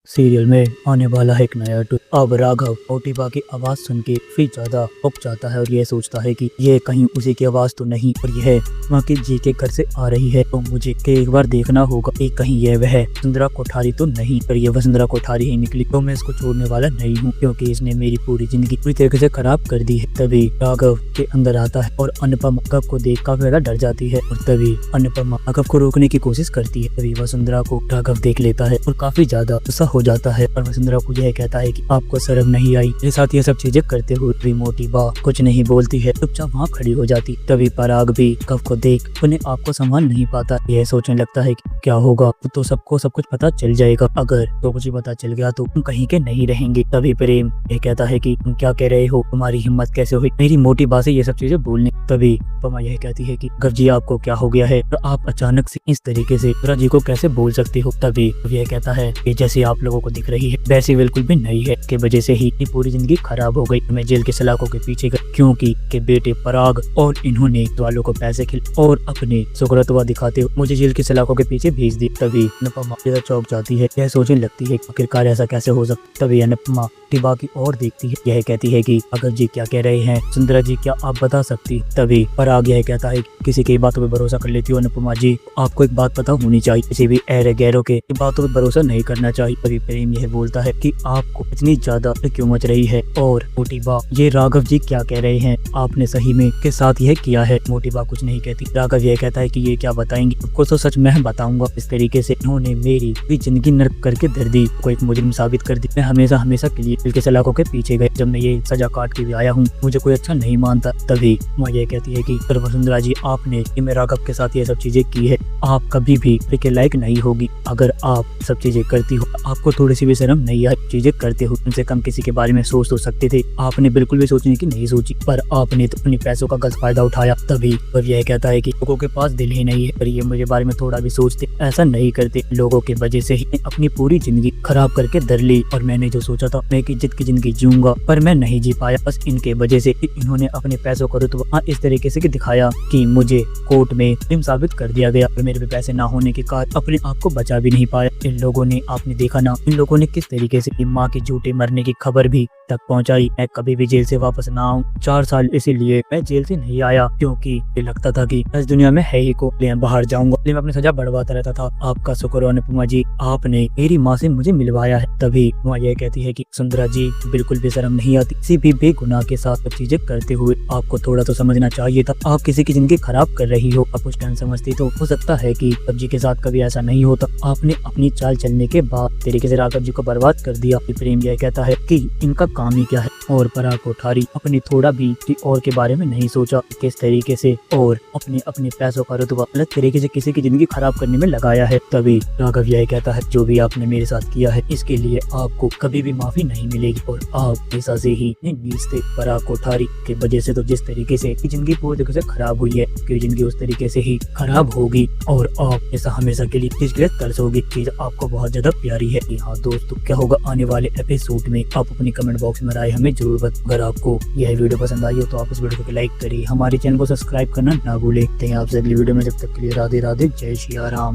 Serial में आने वाला है एक नया ट्विस्ट। अब राघव मोटिबा की आवाज सुन के फिर ज्यादा उब जाता है और यह सोचता है कि ये कहीं उसी की आवाज तो नहीं और यह माकी जी के घर से आ रही है, तो मुझे एक बार देखना होगा कि कहीं यह वह वसुंधरा कोठारी तो नहीं। पर ये वसुंधरा कोठारी ही निकली तो मैं इसको छोड़ने वाला नहीं हूँ, क्योंकि इसने मेरी पूरी जिंदगी पूरी तरीके से खराब कर दी है। तभी राघव के अंदर आता है और अनुपमा राघव को देख काफी ज्यादा डर जाती है और तभी अनुपमा राघव को रोकने की कोशिश करती है। तभी वसुंधरा को राघव देख लेता है और काफी ज्यादा गुस्सा हो जाता है और वसुंधरा को यह कहता है कि आपको शर्म नहीं आई मेरे साथ ये सब चीजें करते हुए। मोटिबा कुछ नहीं बोलती है, चुपचाप वहाँ खड़ी हो जाती। तभी पराग भी राघव को देख अपने आप को संभाल नहीं पाता। यह सोचने लगता है कि क्या होगा, तो सबको सब कुछ पता चल जाएगा। अगर तो कुछ पता चल गया तो तुम कहीं के नहीं रहेंगे। तभी प्रेम यह कहता है कि तुम क्या कह रहे हो, तुम्हारी हिम्मत कैसे हुई मेरी मोटिबा से ये सब चीजें बोलने। तभी पमा यह कहती है कि राघव जी आपको क्या हो गया है, तो आप अचानक से इस तरीके से राघव जी को कैसे बोल सकते हो। तभी यह कहता है कि जैसे आप लोगों को दिख रही है वैसे बिल्कुल भी नहीं है, के वजह से ही पूरी जिंदगी खराब हो गई। मैं जेल के सलाखों के पीछे गई क्योंकि के बेटे पराग और इन्होंने वालों को पैसे खिल और अपने सुकरतवा दिखाते हुए मुझे जेल के सलाखों के पीछे भेज दी। तभी अनुपमा चौंक जाती है, यह सोचने लगती है आखिरकार ऐसा कैसे हो सकता। तभी अनुपमा टिबा की ओर देखती है, यह कहती है कि अगर जी क्या कह रहे हैं सुंदरा जी, क्या आप बता सकती। तभी पराग यह कहता है किसी की बातों पे भरोसा कर लेती हो अनुपमा जी, आपको एक बात पता होनी चाहिए, किसी भी ऐरे गैरों के बातों पे भरोसा नहीं करना चाहिए। तभी प्रेम यह बोलता है कि आपको इतनी ज्यादा क्यों मच रही है और मोटिबा ये राघव जी क्या कह रहे हैं, आपने सही में के साथ यह किया है। मोटिबा कुछ नहीं कहती। राघव यह कहता है कि ये क्या बताएंगे, आपको तो सच मैं बताऊंगा। इस तरीके से इन्होंने मेरी जिंदगी नर्क करके धर दी, को एक मुजरिम साबित कर दी। मैं हमेशा हमेशा के लिए जेल के सलाखों के पीछे गए, जब मैं ये सजा काट के भी आया हूँ मुझे कोई अच्छा नहीं मानता। तभी माँ ये कहती है कि वसुंधरा जी आपने मैं राघव के साथ ये सब चीजें की है, आप कभी भी के लायक नहीं होगी। अगर आप सब चीजें करती हो, आपको थोड़ी सी भी शर्म नहीं आई चीजें करते हो, कम से कम किसी के बारे में सोच तो सकते थे, आपने बिल्कुल भी सोचने की नहीं सोची, पर आपने तो अपने पैसों का गलत फायदा उठाया। तभी वह यह कहता है कि लोगों के पास दिल ही नहीं है, पर ये मुझे बारे में थोड़ा भी सोचते ऐसा नहीं करते। लोगों की वजह से ही अपनी पूरी जिंदगी खराब करके धर ली और मैंने जो सोचा था मैं इज्जत की जिंदगी जीऊंगा, पर मैं नहीं जी पाया। बस इनके वजह से इन्होंने अपने पैसों का रुतबा इस तरीके से दिखाया कि मुझे कोर्ट में मुजरिम साबित कर दिया गया। मेरे पे पैसे ना होने के कारण अपने आप को बचा भी नहीं पाया। इन लोगों ने, आपने देखा ना, इन लोगों ने किस तरीके से माँ के झूठे मरने की खबर भी तक पहुंचाई। मैं कभी भी जेल से वापस ना आऊं, 4 साल इसीलिए मैं जेल से नहीं आया क्योंकि लगता था कि इस दुनिया में है ही को बाहर जाऊंगा, मैं अपनी सजा बढ़वाता रहता था। आपका शुक्र है अनुपमा जी, आपने मेरी माँ से मुझे मिलवाया है। तभी माँ यह कहती है कि सुंदरा जी बिल्कुल भी शर्म नहीं आती, किसी भी बेगुनाह के साथ चीजें करते हुए, आपको थोड़ा तो समझना चाहिए था। आप किसी की जिंदगी खराब कर रही हो, आप कुछ टाइम समझती तो हो सकता है कि राघव जी के साथ कभी ऐसा नहीं होता। आपने अपनी चाल चलने के बाद तरीके से राघव जी को बर्बाद कर दिया। प्रेम यह कहता है कि इनका काम ही क्या है और पराग कोठारी अपने थोड़ा भी और के बारे में नहीं सोचा, किस तरीके से और अपने पैसों का रुतबा अलग तरीके से किसी की जिंदगी खराब करने में लगाया है। तभी राघव यह कहता है जो भी आपने मेरे साथ किया है इसके लिए आपको कभी भी माफी नहीं मिलेगी और आप ऐसा से ही नीच थे। पराग कोठारी की वजह से तो जिस तरीके से जिंदगी पूरी तरीके से खराब हुई है कि जिंदगी उस तरीके से ही खराब होगी और आप ऐसा हमेशा के लिए तरसोगे। चीज आपको बहुत ज्यादा प्यारी है। हाँ दोस्तों, क्या होगा आने वाले एपिसोड में, आप अपनी कमेंट बॉक्स में राय हमें जरूर बताएं। अगर आपको यह वीडियो पसंद आई हो तो आप इस वीडियो को लाइक करिए, हमारे चैनल को सब्सक्राइब करना ना भूलें। आपसे अगली वीडियो में, जब तक के लिए राधे राधे, जय श्री राम।